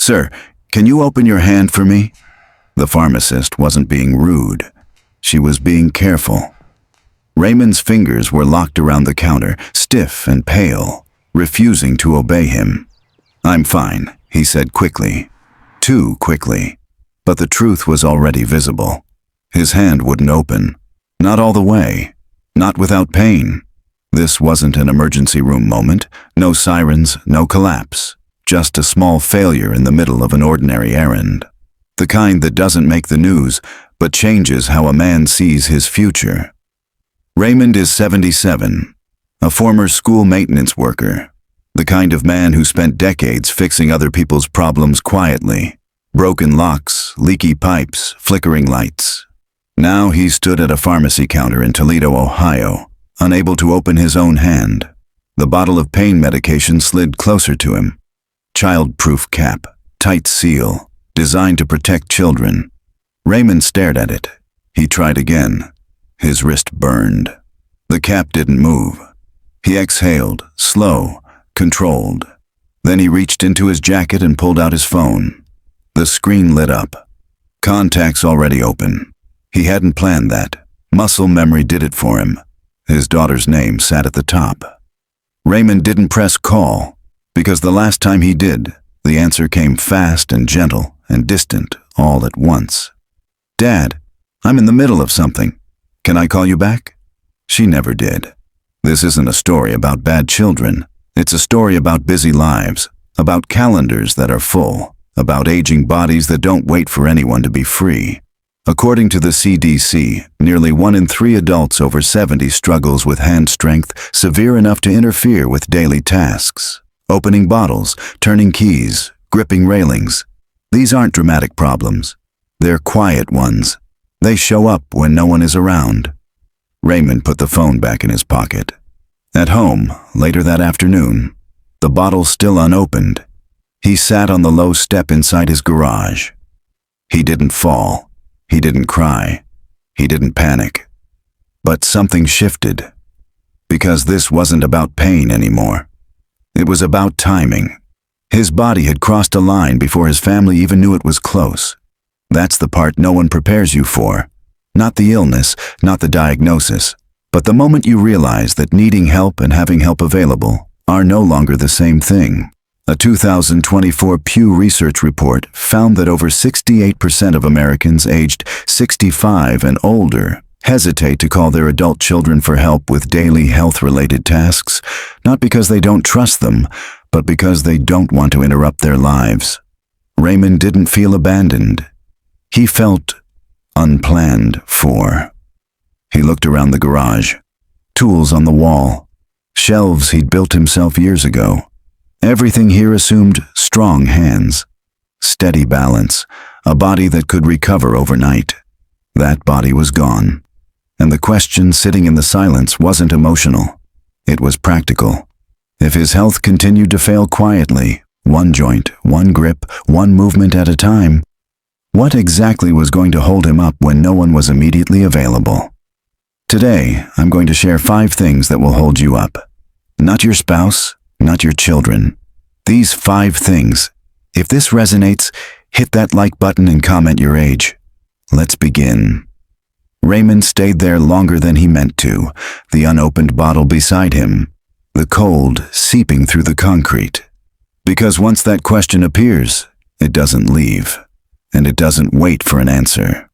"Sir, can you open your hand for me?" The pharmacist wasn't being rude. She was being careful. Raymond's fingers were locked around the counter, stiff and pale, refusing to obey him. "I'm fine," he said quickly. Too quickly. But the truth was already visible. His hand wouldn't open. Not all the way. Not without pain. This wasn't an emergency room moment. No sirens, no collapse. Just a small failure in the middle of an ordinary errand. The kind that doesn't make the news, but changes how a man sees his future. Raymond is 77, a former school maintenance worker. The kind of man who spent decades fixing other people's problems quietly. Broken locks, leaky pipes, flickering lights. Now he stood at a pharmacy counter in Toledo, Ohio, unable to open his own hand. The bottle of pain medication slid closer to him. Child-proof cap, tight seal, designed to protect children. Raymond stared at it. He tried again. His wrist burned. The cap didn't move. He exhaled, slow, controlled. Then he reached into his jacket and pulled out his phone. The screen lit up. Contacts already open. He hadn't planned that. Muscle memory did it for him. His daughter's name sat at the top. Raymond didn't press call, because the last time he did, the answer came fast and gentle and distant all at once. "Dad, I'm in the middle of something. Can I call you back?" She never did. This isn't a story about bad children. It's a story about busy lives, about calendars that are full, about aging bodies that don't wait for anyone to be free. According to the CDC, nearly 1 in 3 adults over 70 struggles with hand strength severe enough to interfere with daily tasks. Opening bottles, turning keys, gripping railings. These aren't dramatic problems. They're quiet ones. They show up when no one is around. Raymond put the phone back in his pocket. At home, later that afternoon, the bottle still unopened, he sat on the low step inside his garage. He didn't fall. He didn't cry. He didn't panic. But something shifted. Because this wasn't about pain anymore. It was about timing. His body had crossed a line before his family even knew it was close. That's the part no one prepares you for. Not the illness, not the diagnosis, but the moment you realize that needing help and having help available are no longer the same thing. A 2024 Pew Research report found that over 68% of Americans aged 65 and older hesitate to call their adult children for help with daily health-related tasks, not because they don't trust them, but because they don't want to interrupt their lives. Raymond didn't feel abandoned. He felt unplanned for. He looked around the garage. Tools on the wall. Shelves he'd built himself years ago. Everything here assumed strong hands. Steady balance. A body that could recover overnight. That body was gone. And the question sitting in the silence wasn't emotional. It was practical. If his health continued to fail quietly, one joint, one grip, one movement at a time, what exactly was going to hold him up when no one was immediately available? Today, I'm going to share 5 things that will hold you up. Not your spouse, not your children. These 5 things. If this resonates, hit that like button and comment your age. Let's begin. Raymond stayed there longer than he meant to, the unopened bottle beside him, the cold seeping through the concrete. Because once that question appears, it doesn't leave, and it doesn't wait for an answer.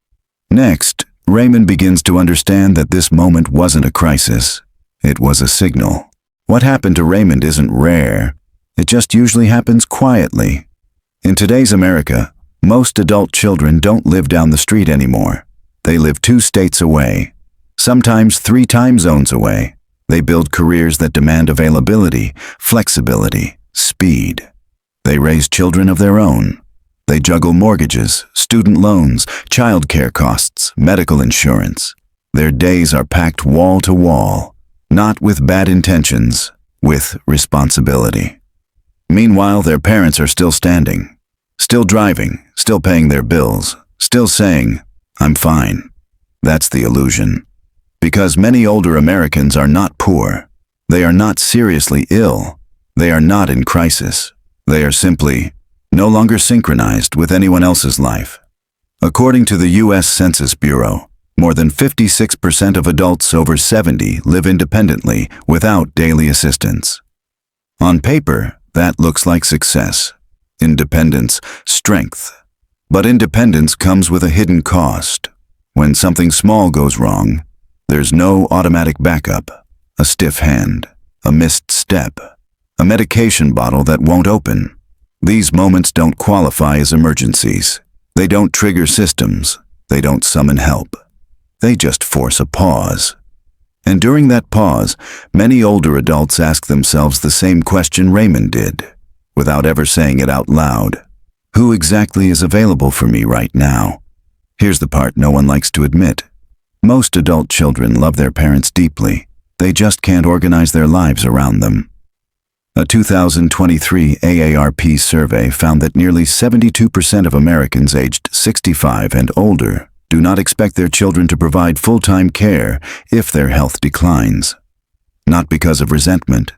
Next, Raymond begins to understand that this moment wasn't a crisis. It was a signal. What happened to Raymond isn't rare. It just usually happens quietly. In today's America, most adult children don't live down the street anymore. They live 2 states away, sometimes 3 time zones away. They build careers that demand availability, flexibility, speed. They raise children of their own. They juggle mortgages, student loans, childcare costs, medical insurance. Their days are packed wall to wall, not with bad intentions, with responsibility. Meanwhile, their parents are still standing, still driving, still paying their bills, still saying, "I'm fine." That's the illusion. Because many older Americans are not poor. They are not seriously ill. They are not in crisis. They are simply no longer synchronized with anyone else's life. According to the U.S. Census Bureau, more than 56% of adults over 70 live independently without daily assistance. On paper, that looks like success, independence, strength. But independence comes with a hidden cost. When something small goes wrong, there's no automatic backup, a stiff hand, a missed step, a medication bottle that won't open. These moments don't qualify as emergencies. They don't trigger systems. They don't summon help. They just force a pause. And during that pause, many older adults ask themselves the same question Raymond did, without ever saying it out loud. Who exactly is available for me right now? Here's the part no one likes to admit. Most adult children love their parents deeply. They just can't organize their lives around them. A 2023 AARP survey found that nearly 72% of Americans aged 65 and older do not expect their children to provide full-time care if their health declines. Not because of resentment,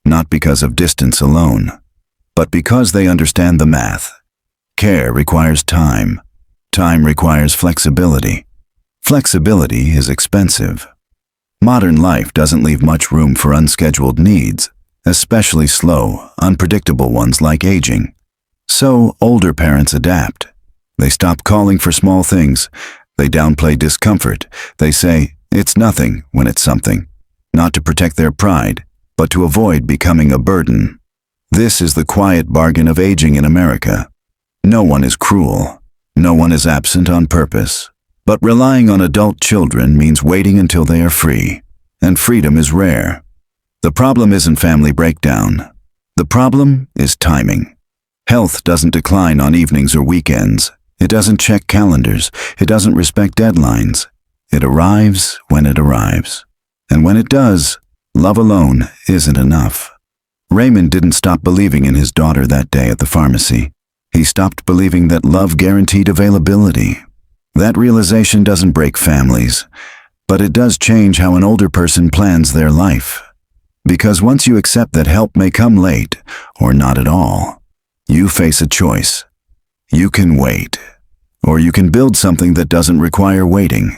not because of distance alone, but because they understand the math. Care requires time. Time requires flexibility. Flexibility is expensive. Modern life doesn't leave much room for unscheduled needs, especially slow, unpredictable ones like aging. So older parents adapt. They stop calling for small things. They downplay discomfort. They say, it's nothing when it's something. Not to protect their pride, but to avoid becoming a burden. This is the quiet bargain of aging in America. No one is cruel. No one is absent on purpose. But relying on adult children means waiting until they are free. And freedom is rare. The problem isn't family breakdown. The problem is timing. Health doesn't decline on evenings or weekends. It doesn't check calendars. It doesn't respect deadlines. It arrives when it arrives. And when it does, love alone isn't enough. Raymond didn't stop believing in his daughter that day at the pharmacy. He stopped believing that love guaranteed availability. That realization doesn't break families, but it does change how an older person plans their life. Because once you accept that help may come late, or not at all, you face a choice. You can wait, or you can build something that doesn't require waiting.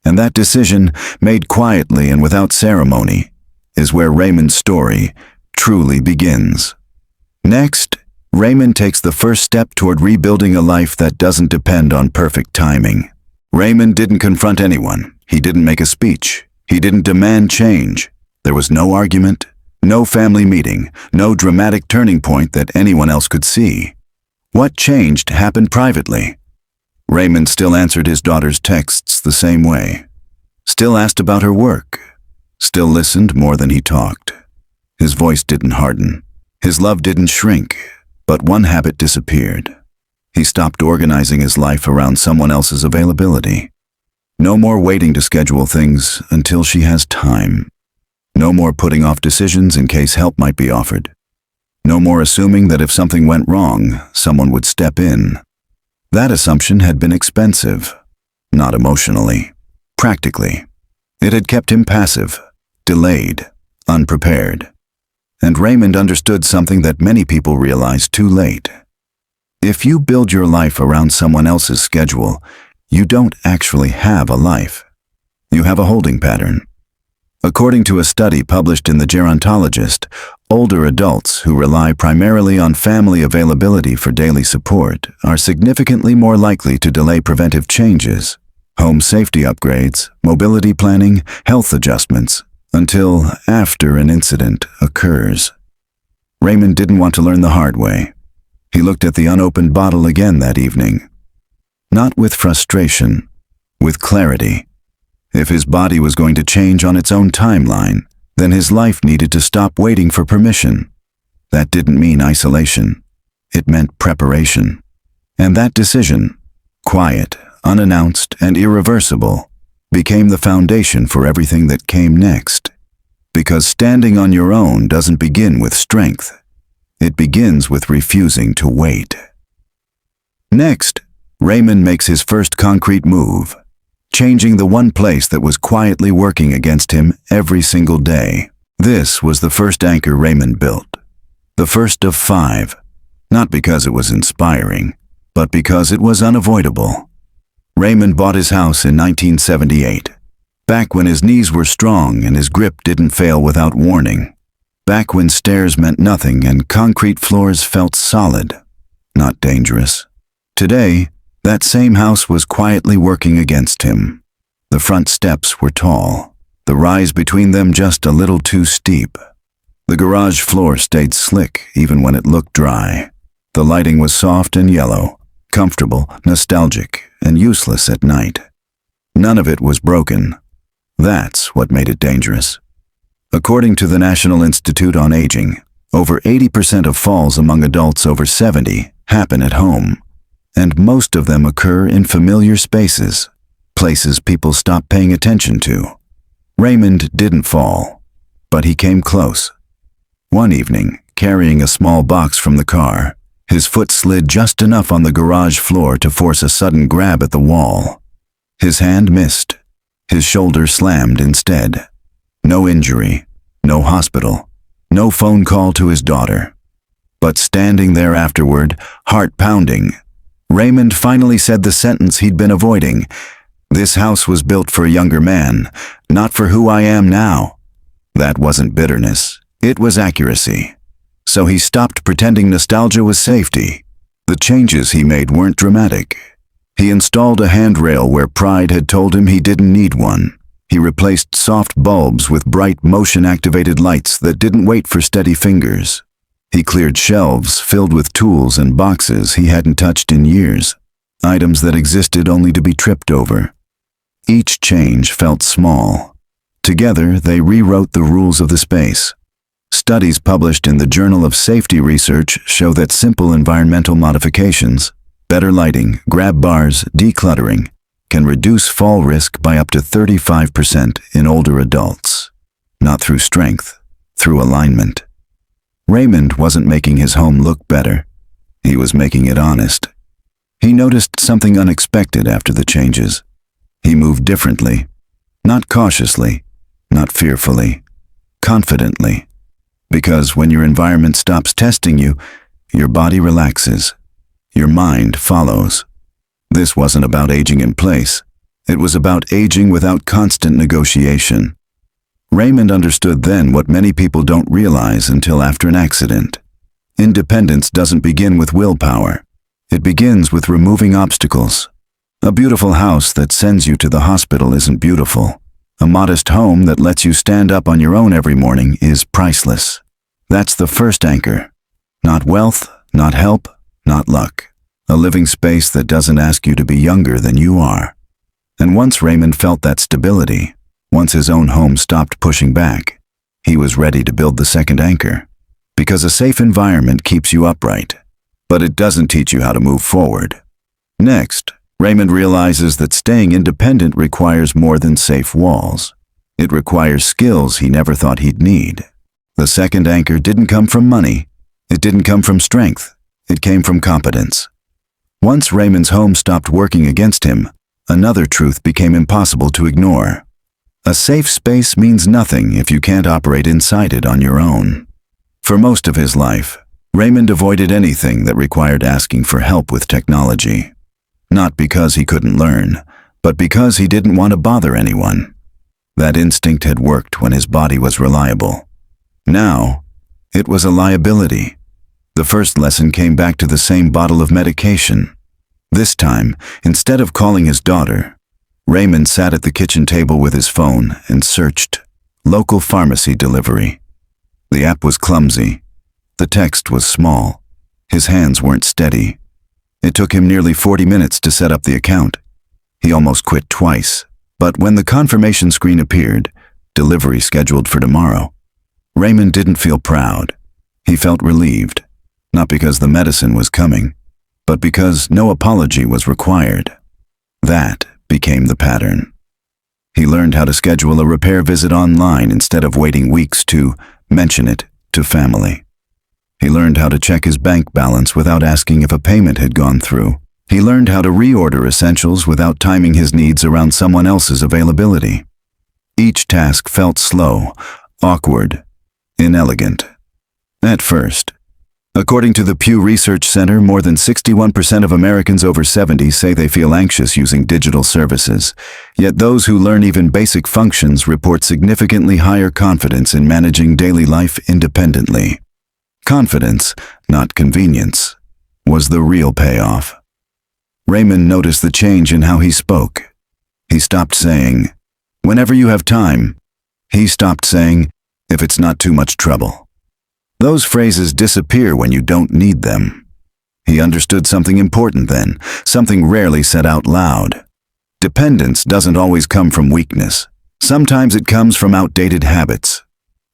And that decision, made quietly and without ceremony, is where Raymond's story truly begins. Next, Raymond takes the first step toward rebuilding a life that doesn't depend on perfect timing. Raymond didn't confront anyone. He didn't make a speech. He didn't demand change. There was no argument, no family meeting, no dramatic turning point that anyone else could see. What changed happened privately. Raymond still answered his daughter's texts the same way. Still asked about her work. Still listened more than he talked. His voice didn't harden. His love didn't shrink. But one habit disappeared. He stopped organizing his life around someone else's availability. No more waiting to schedule things until she has time. No more putting off decisions in case help might be offered. No more assuming that if something went wrong, someone would step in. That assumption had been expensive. Not emotionally, practically. It had kept him passive, delayed, unprepared. And Raymond understood something that many people realize too late. If you build your life around someone else's schedule, you don't actually have a life. You have a holding pattern. According to a study published in The Gerontologist, older adults who rely primarily on family availability for daily support are significantly more likely to delay preventive changes, home safety upgrades, mobility planning, health adjustments, until after an incident occurs. Raymond didn't want to learn the hard way. He looked at the unopened bottle again that evening. Not with frustration, with clarity. If his body was going to change on its own timeline, then his life needed to stop waiting for permission. That didn't mean isolation. It meant preparation. And that decision, quiet, unannounced, and irreversible, became the foundation for everything that came next. Because standing on your own doesn't begin with strength. It begins with refusing to wait. Next, Raymond makes his first concrete move, changing the one place that was quietly working against him every single day. This was the first anchor Raymond built. The first of 5. Not because it was inspiring, but because it was unavoidable. Raymond bought his house in 1978, back when his knees were strong and his grip didn't fail without warning. Back when stairs meant nothing and concrete floors felt solid, not dangerous. Today, that same house was quietly working against him. The front steps were tall, the rise between them just a little too steep. The garage floor stayed slick even when it looked dry. The lighting was soft and yellow, comfortable, nostalgic, and useless at night. None of it was broken. That's what made it dangerous. According to the National Institute on Aging, over 80% of falls among adults over 70 happen at home, and most of them occur in familiar spaces, places people stop paying attention to. Raymond didn't fall, but he came close. One evening, carrying a small box from the car, his foot slid just enough on the garage floor to force a sudden grab at the wall. His hand missed. His shoulder slammed instead. No injury, no hospital, no phone call to his daughter. But standing there afterward, heart pounding, Raymond finally said the sentence he'd been avoiding. "This house was built for a younger man, not for who I am now." That wasn't bitterness, it was accuracy. So he stopped pretending nostalgia was safety. The changes he made weren't dramatic. He installed a handrail where pride had told him he didn't need one. He replaced soft bulbs with bright motion-activated lights that didn't wait for steady fingers. He cleared shelves filled with tools and boxes he hadn't touched in years, items that existed only to be tripped over. Each change felt small. Together, they rewrote the rules of the space. Studies published in the Journal of Safety Research show that simple environmental modifications, better lighting, grab bars, decluttering, can reduce fall risk by up to 35% in older adults. Not through strength, through alignment. Raymond wasn't making his home look better. He was making it honest. He noticed something unexpected after the changes. He moved differently. Not cautiously, not fearfully, confidently. Because when your environment stops testing you, your body relaxes. Your mind follows. This wasn't about aging in place. It was about aging without constant negotiation. Raymond understood then what many people don't realize until after an accident. Independence doesn't begin with willpower. It begins with removing obstacles. A beautiful house that sends you to the hospital isn't beautiful. A modest home that lets you stand up on your own every morning is priceless. That's the first anchor. Not wealth, not help, not luck. A living space that doesn't ask you to be younger than you are. And once Raymond felt that stability, once his own home stopped pushing back, he was ready to build the second anchor. Because a safe environment keeps you upright, but it doesn't teach you how to move forward. Next, Raymond realizes that staying independent requires more than safe walls. It requires skills he never thought he'd need. The second anchor didn't come from money. It didn't come from strength. It came from competence. Once Raymond's home stopped working against him, another truth became impossible to ignore. A safe space means nothing if you can't operate inside it on your own. For most of his life, Raymond avoided anything that required asking for help with technology. Not because he couldn't learn, but because he didn't want to bother anyone. That instinct had worked when his body was reliable. Now, it was a liability. The first lesson came back to the same bottle of medication. This time, instead of calling his daughter, Raymond sat at the kitchen table with his phone and searched local pharmacy delivery. The app was clumsy. The text was small. His hands weren't steady. It took him nearly 40 minutes to set up the account. He almost quit twice, but when the confirmation screen appeared, delivery scheduled for tomorrow, Raymond didn't feel proud. He felt relieved, not because the medicine was coming, but because no apology was required. That became the pattern. He learned how to schedule a repair visit online instead of waiting weeks to mention it to family. He learned how to check his bank balance without asking if a payment had gone through. He learned how to reorder essentials without timing his needs around someone else's availability. Each task felt slow, awkward, inelegant. At first, According to the Pew Research Center, more than 61% of Americans over 70 say they feel anxious using digital services. Yet those who learn even basic functions report significantly higher confidence in managing daily life independently. Confidence, not convenience, was the real payoff. Raymond noticed the change in how he spoke. He stopped saying, "Whenever you have time." He stopped saying, "If it's not too much trouble." Those phrases disappear when you don't need them. He understood something important then, something rarely said out loud. Dependence doesn't always come from weakness. Sometimes it comes from outdated habits.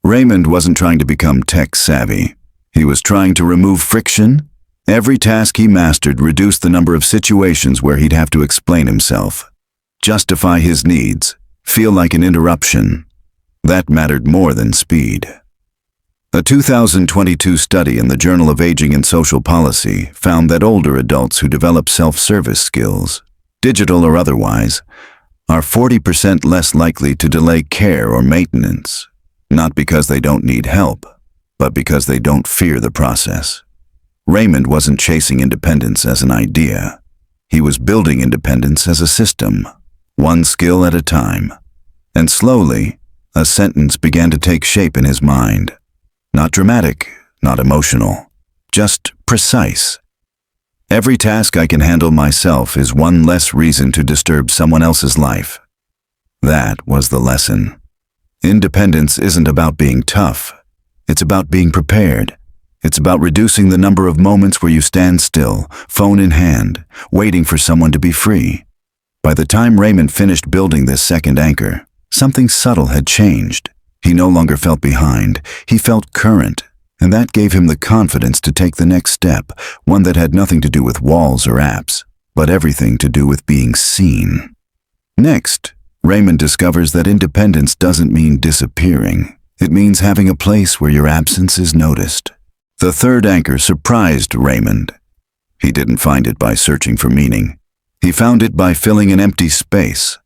Raymond wasn't trying to become tech-savvy. He was trying to remove friction. Every task he mastered reduced the number of situations where he'd have to explain himself, justify his needs, feel like an interruption. That mattered more than speed. A 2022 study in the Journal of Aging and Social Policy found that older adults who develop self-service skills, digital or otherwise, are 40% less likely to delay care or maintenance, not because they don't need help, but because they don't fear the process. Raymond wasn't chasing independence as an idea. He was building independence as a system, one skill at a time. And slowly, a sentence began to take shape in his mind. Not dramatic, not emotional, just precise. Every task I can handle myself is one less reason to disturb someone else's life. That was the lesson. Independence isn't about being tough. It's about being prepared. It's about reducing the number of moments where you stand still, phone in hand, waiting for someone to be free. By the time Raymond finished building this second anchor, something subtle had changed. He no longer felt behind, he felt current, and that gave him the confidence to take the next step, one that had nothing to do with walls or apps, but everything to do with being seen. Next, Raymond discovers that independence doesn't mean disappearing. It means having a place where your absence is noticed. The third anchor surprised Raymond. He didn't find it by searching for meaning. He found it by filling an empty space.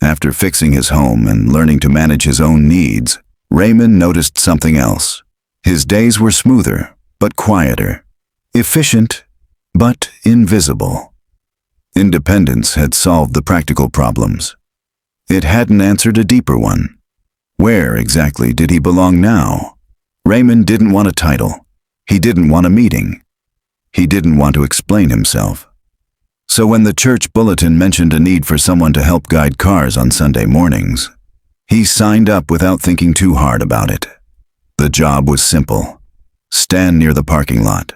After fixing his home and learning to manage his own needs, Raymond noticed something else. His days were smoother, but quieter. Efficient, but invisible. Independence had solved the practical problems. It hadn't answered a deeper one. Where exactly did he belong now? Raymond didn't want a title. He didn't want a meeting. He didn't want to explain himself. So when the church bulletin mentioned a need for someone to help guide cars on Sunday mornings, he signed up without thinking too hard about it. The job was simple. Stand near the parking lot.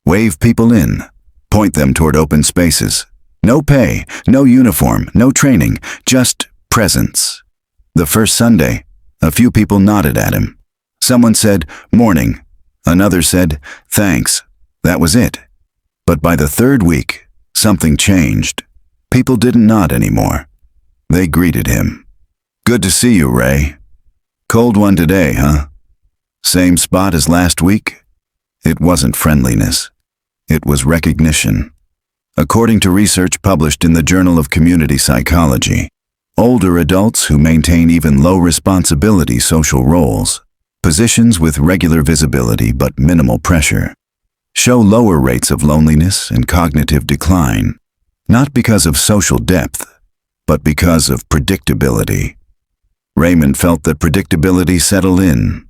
Wave people in. Point them toward open spaces. No pay, no uniform, no training, just presence. The first Sunday, a few people nodded at him. Someone said, "Morning." Another said, "Thanks." That was it. But by the third week, something changed. People didn't nod anymore. They greeted him. "Good to see you, Ray. Cold one today, huh? Same spot as last week?" It wasn't friendliness. It was recognition. According to research published in the Journal of Community Psychology, older adults who maintain even low-responsibility social roles, positions with regular visibility but minimal pressure, show lower rates of loneliness and cognitive decline, not because of social depth, but because of predictability. Raymond felt that predictability settled in.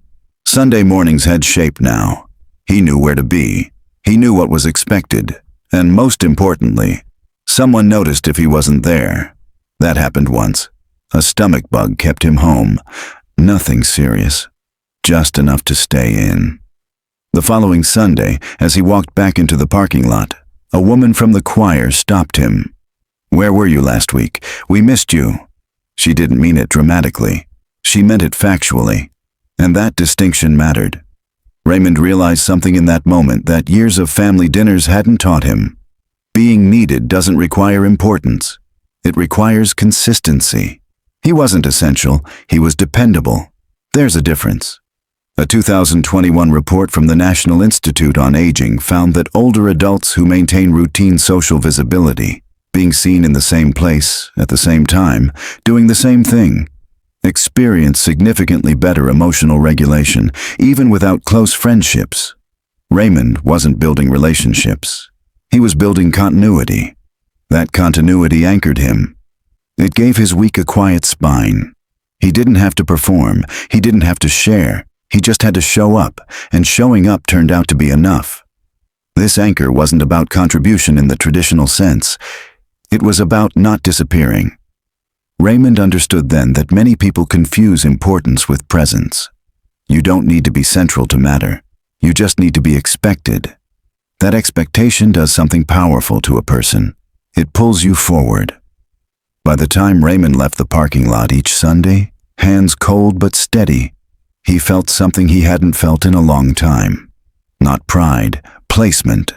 Sunday mornings had shape now. He knew where to be. He knew what was expected. And most importantly, someone noticed if he wasn't there. That happened once. A stomach bug kept him home. Nothing serious. Just enough to stay in. The following Sunday, as he walked back into the parking lot, a woman from the choir stopped him. "Where were you last week? We missed you." She didn't mean it dramatically. She meant it factually. And that distinction mattered. Raymond realized something in that moment that years of family dinners hadn't taught him. Being needed doesn't require importance. It requires consistency. He wasn't essential, he was dependable. There's a difference. A 2021 report from the National Institute on Aging found that older adults who maintain routine social visibility, being seen in the same place, at the same time, doing the same thing, experience significantly better emotional regulation, even without close friendships. Raymond wasn't building relationships. He was building continuity. That continuity anchored him. It gave his week a quiet spine. He didn't have to perform. He didn't have to share. He just had to show up, and showing up turned out to be enough. This anchor wasn't about contribution in the traditional sense. It was about not disappearing. Raymond understood then that many people confuse importance with presence. You don't need to be central to matter. You just need to be expected. That expectation does something powerful to a person. It pulls you forward. By the time Raymond left the parking lot each Sunday, hands cold but steady, he felt something he hadn't felt in a long time. Not pride, placement.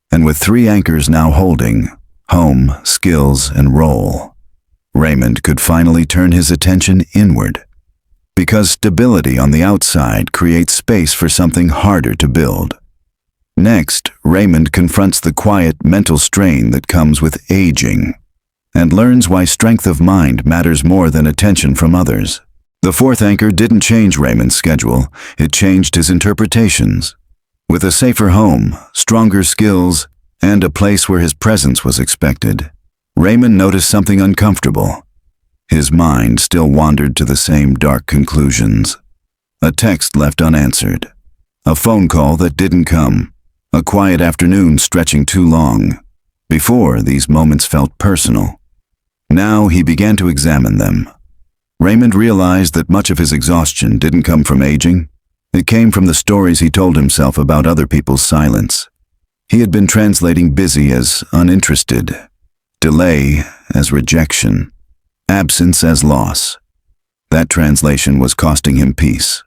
And with 3 anchors now holding, home, skills, and role, Raymond could finally turn his attention inward. Because stability on the outside creates space for something harder to build. Next, Raymond confronts the quiet mental strain that comes with aging, and learns why strength of mind matters more than attention from others. The 4th anchor didn't change Raymond's schedule, it changed his interpretations. With a safer home, stronger skills, and a place where his presence was expected, Raymond noticed something uncomfortable. His mind still wandered to the same dark conclusions. A text left unanswered. A phone call that didn't come. A quiet afternoon stretching too long. Before, these moments felt personal. Now he began to examine them. Raymond realized that much of his exhaustion didn't come from aging. It came from the stories he told himself about other people's silence. He had been translating busy as uninterested, delay as rejection, absence as loss. That translation was costing him peace.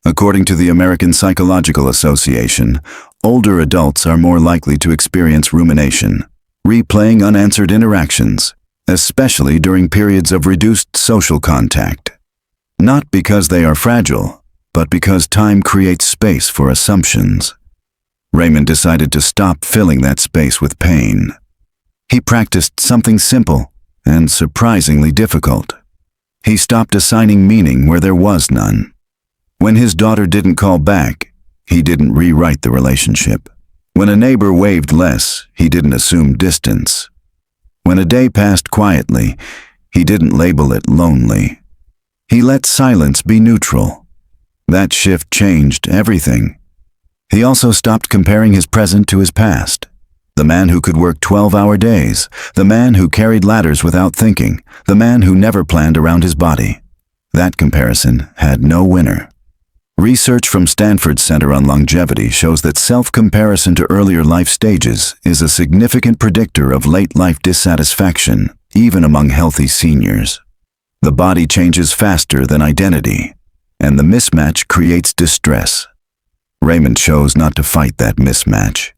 According to the American Psychological Association, older adults are more likely to experience rumination, replaying unanswered interactions, especially during periods of reduced social contact. Not because they are fragile, but because time creates space for assumptions. Raymond decided to stop filling that space with pain. He practiced something simple and surprisingly difficult. He stopped assigning meaning where there was none. When his daughter didn't call back, he didn't rewrite the relationship. When a neighbor waved less, he didn't assume distance. When a day passed quietly, he didn't label it lonely. He let silence be neutral. That shift changed everything. He also stopped comparing his present to his past. The man who could work 12-hour days, the man who carried ladders without thinking, the man who never planned around his body. That comparison had no winner. Research from Stanford's Center on Longevity shows that self-comparison to earlier life stages is a significant predictor of late-life dissatisfaction, even among healthy seniors. The body changes faster than identity, and the mismatch creates distress. Raymond chose not to fight that mismatch.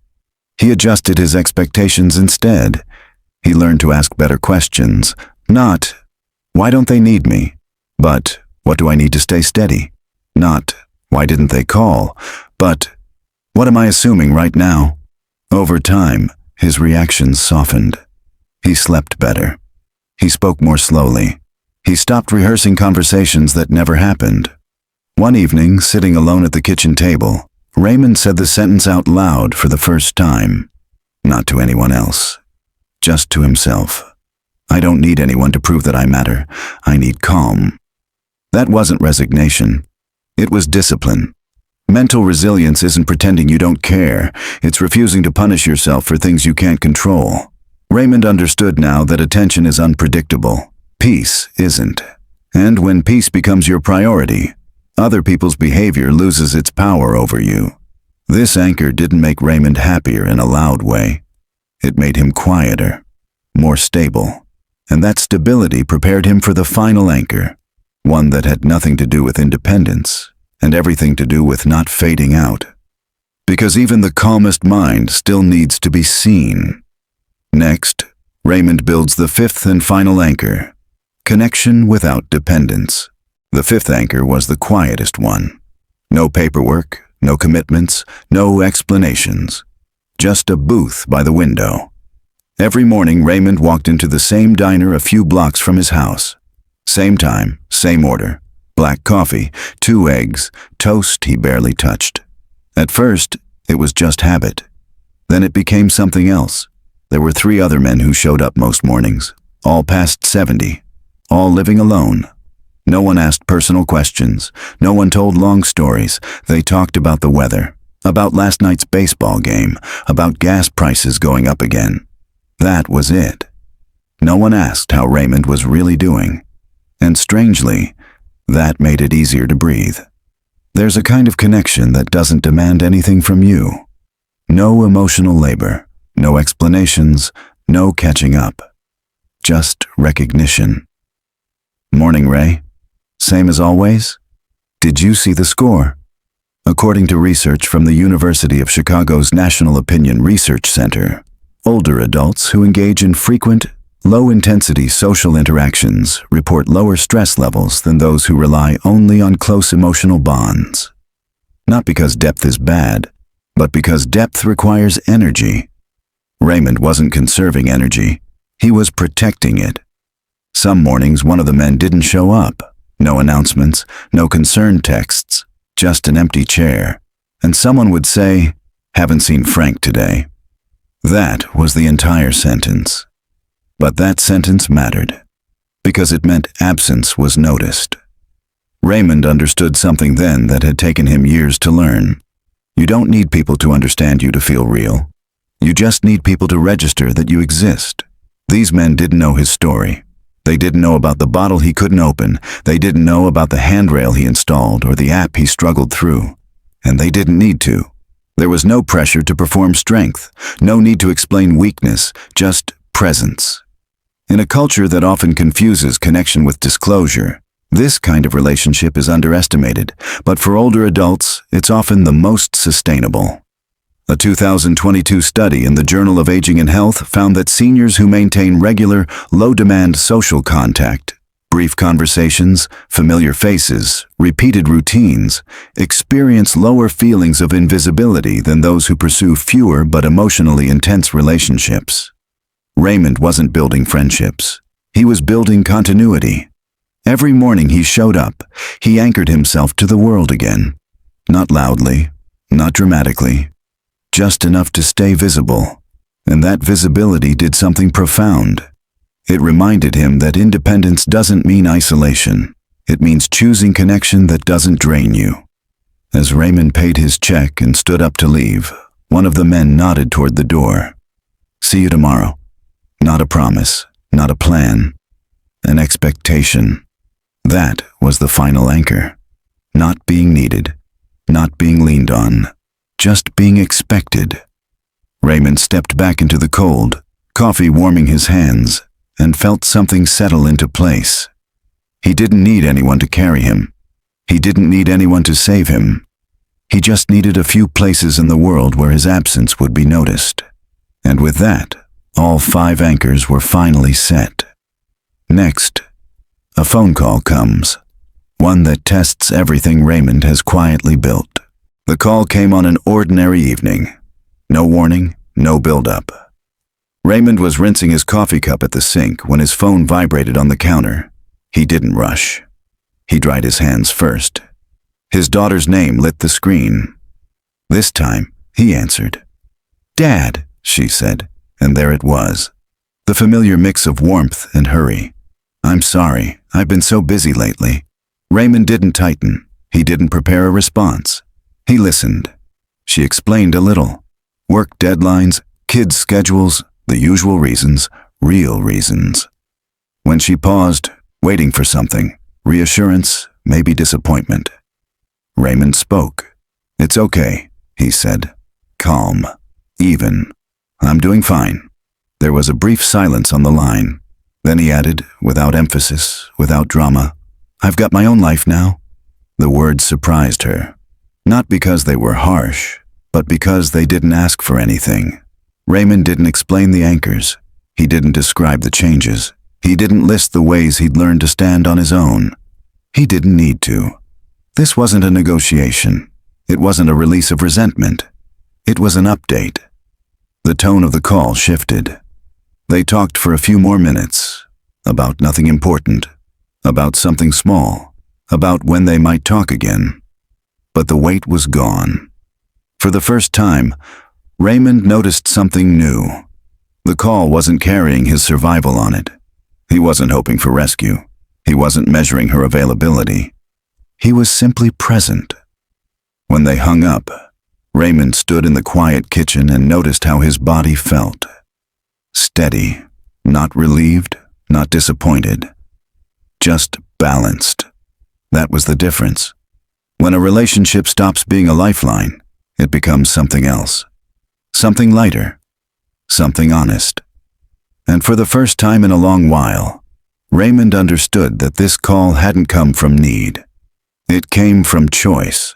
He adjusted his expectations instead. He learned to ask better questions, not, "Why don't they need me?" but, "What do I need to stay steady?" Not, "Why didn't they call?" but, "What am I assuming right now?" Over time, his reactions softened. He slept better. He spoke more slowly. He stopped rehearsing conversations that never happened. One evening, sitting alone at the kitchen table, Raymond said the sentence out loud for the first time. Not to anyone else. Just to himself. "I don't need anyone to prove that I matter. I need calm." That wasn't resignation. It was discipline. Mental resilience isn't pretending you don't care. It's refusing to punish yourself for things you can't control. Raymond understood now that attention is unpredictable. Peace isn't. And when peace becomes your priority, other people's behavior loses its power over you. This anchor didn't make Raymond happier in a loud way. It made him quieter, more stable. And that stability prepared him for the final anchor, one that had nothing to do with independence and everything to do with not fading out. Because even the calmest mind still needs to be seen. Next, Raymond builds the 5th and final anchor, connection without dependence. The 5th anchor was the quietest one. No paperwork, no commitments, no explanations. Just a booth by the window. Every morning, Raymond walked into the same diner a few blocks from his house. Same time, same order. Black coffee, 2 eggs, toast he barely touched. At first, It was just habit. Then it became something else. There were 3 other men who showed up most mornings, all past 70, all living alone. No one asked personal questions. No one told long stories. They talked about the weather, about last night's baseball game, about gas prices going up again. That was it. No one asked how Raymond was really doing. And strangely, that made it easier to breathe. There's a kind of connection that doesn't demand anything from you. No emotional labor, no explanations, no catching up. Just recognition. Morning, Ray. Same as always? Did you see the score? According to research from the University of Chicago's National Opinion Research Center, older adults who engage in frequent, low-intensity social interactions report lower stress levels than those who rely only on close emotional bonds. Not because depth is bad, but because depth requires energy. Raymond wasn't conserving energy. He was protecting it. Some mornings one of the men didn't show up. No announcements, no concern texts, just an empty chair. And someone would say, "Haven't seen Frank today." That was the entire sentence. But that sentence mattered, because it meant absence was noticed. Raymond understood something then that had taken him years to learn. You don't need people to understand you to feel real. You just need people to register that you exist. These men didn't know his story. They didn't know about the bottle he couldn't open. They didn't know about the handrail he installed or the app he struggled through. And they didn't need to. There was no pressure to perform strength, no need to explain weakness, just presence. In a culture that often confuses connection with disclosure, this kind of relationship is underestimated, but for older adults, it's often the most sustainable. A 2022 study in the Journal of Aging and Health found that seniors who maintain regular, low-demand social contact, brief conversations, familiar faces, repeated routines, experience lower feelings of invisibility than those who pursue fewer but emotionally intense relationships. Raymond wasn't building friendships. He was building continuity. Every morning he showed up, he anchored himself to the world again. Not loudly, not dramatically, just enough to stay visible. And that visibility did something profound. It reminded him that independence doesn't mean isolation. It means choosing connection that doesn't drain you. As Raymond paid his check and stood up to leave, one of the men nodded toward the door. "See you tomorrow." Not a promise, not a plan, an expectation. That was the final anchor. Not being needed, not being leaned on, just being expected. Raymond stepped back into the cold, coffee warming his hands, and felt something settle into place. He didn't need anyone to carry him. He didn't need anyone to save him. He just needed a few places in the world where his absence would be noticed. And with that, all 5 anchors were finally set. Next, a phone call comes, one that tests everything Raymond has quietly built. The call came on an ordinary evening. No warning, no build-up. Raymond was rinsing his coffee cup at the sink when his phone vibrated on the counter. He didn't rush. He dried his hands first. His daughter's name lit the screen. This time, he answered. "Dad," she said, and there it was. The familiar mix of warmth and hurry. "I'm sorry, I've been so busy lately." Raymond didn't tighten. He didn't prepare a response. He listened. She explained a little. Work deadlines, kids' schedules, the usual reasons, real reasons. When she paused, waiting for something, reassurance, maybe disappointment, Raymond spoke. "It's okay," he said. Calm, even. "I'm doing fine." There was a brief silence on the line. Then he added, without emphasis, without drama, "I've got my own life now." The words surprised her. Not because they were harsh, but because they didn't ask for anything. Raymond didn't explain the anchors. He didn't describe the changes. He didn't list the ways he'd learned to stand on his own. He didn't need to. This wasn't a negotiation. It wasn't a release of resentment. It was an update. The tone of the call shifted. They talked for a few more minutes, about nothing important, about something small, about when they might talk again. But the weight was gone. For the first time, Raymond noticed something new. The call wasn't carrying his survival on it. He wasn't hoping for rescue. He wasn't measuring her availability. He was simply present. When they hung up, Raymond stood in the quiet kitchen and noticed how his body felt. Steady, not relieved, not disappointed. Just balanced. That was the difference. When a relationship stops being a lifeline, it becomes something else. Something lighter. Something honest. And for the first time in a long while, Raymond understood that this call hadn't come from need. It came from choice.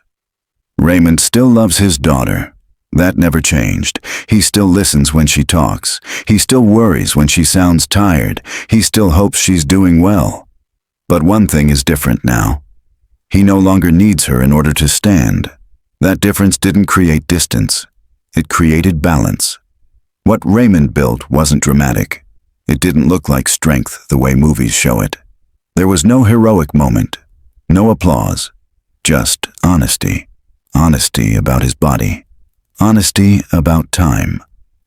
Raymond still loves his daughter. That never changed. He still listens when she talks. He still worries when she sounds tired. He still hopes she's doing well. But one thing is different now. He no longer needs her in order to stand. That difference didn't create distance. It created balance. What Raymond built wasn't dramatic. It didn't look like strength the way movies show it. There was no heroic moment, no applause, just honesty. Honesty about his body. Honesty about time.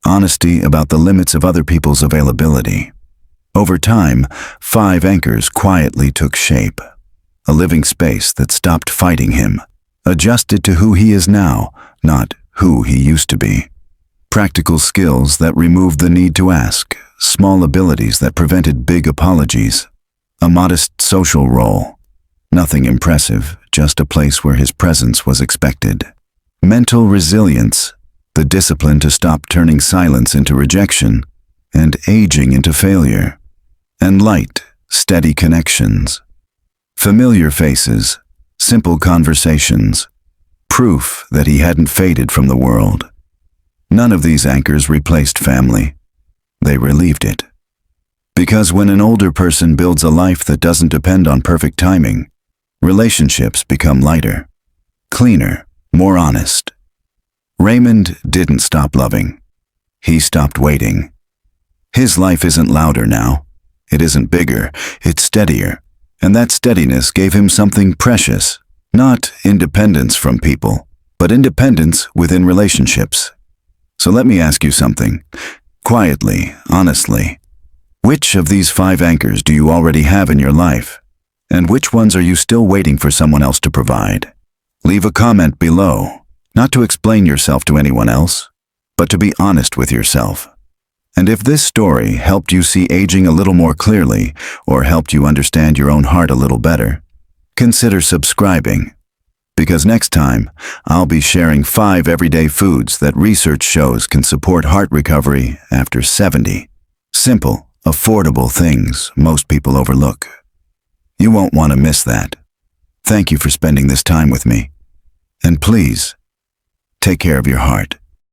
Honesty about the limits of other people's availability. Over time, 5 anchors quietly took shape. A living space that stopped fighting him, adjusted to who he is now, not who he used to be. Practical skills that removed the need to ask, small abilities that prevented big apologies. A modest social role. Nothing impressive, just a place where his presence was expected. Mental resilience, the discipline to stop turning silence into rejection and aging into failure. And light, steady connections. Familiar faces, simple conversations. Proof that he hadn't faded from the world. None of these anchors replaced family. They relieved it. Because when an older person builds a life that doesn't depend on perfect timing, relationships become lighter, cleaner, more honest. Raymond didn't stop loving. He stopped waiting. His life isn't louder now. It isn't bigger. It's steadier. And that steadiness gave him something precious. Not independence from people, but independence within relationships. So let me ask you something. Quietly, honestly. Which of these 5 anchors do you already have in your life? And which ones are you still waiting for someone else to provide? Leave a comment below, not to explain yourself to anyone else, but to be honest with yourself. And if this story helped you see aging a little more clearly, or helped you understand your own heart a little better, consider subscribing. Because next time, I'll be sharing 5 everyday foods that research shows can support heart recovery after 70. Simple, affordable things most people overlook. You won't want to miss that. Thank you for spending this time with me. And please, take care of your heart.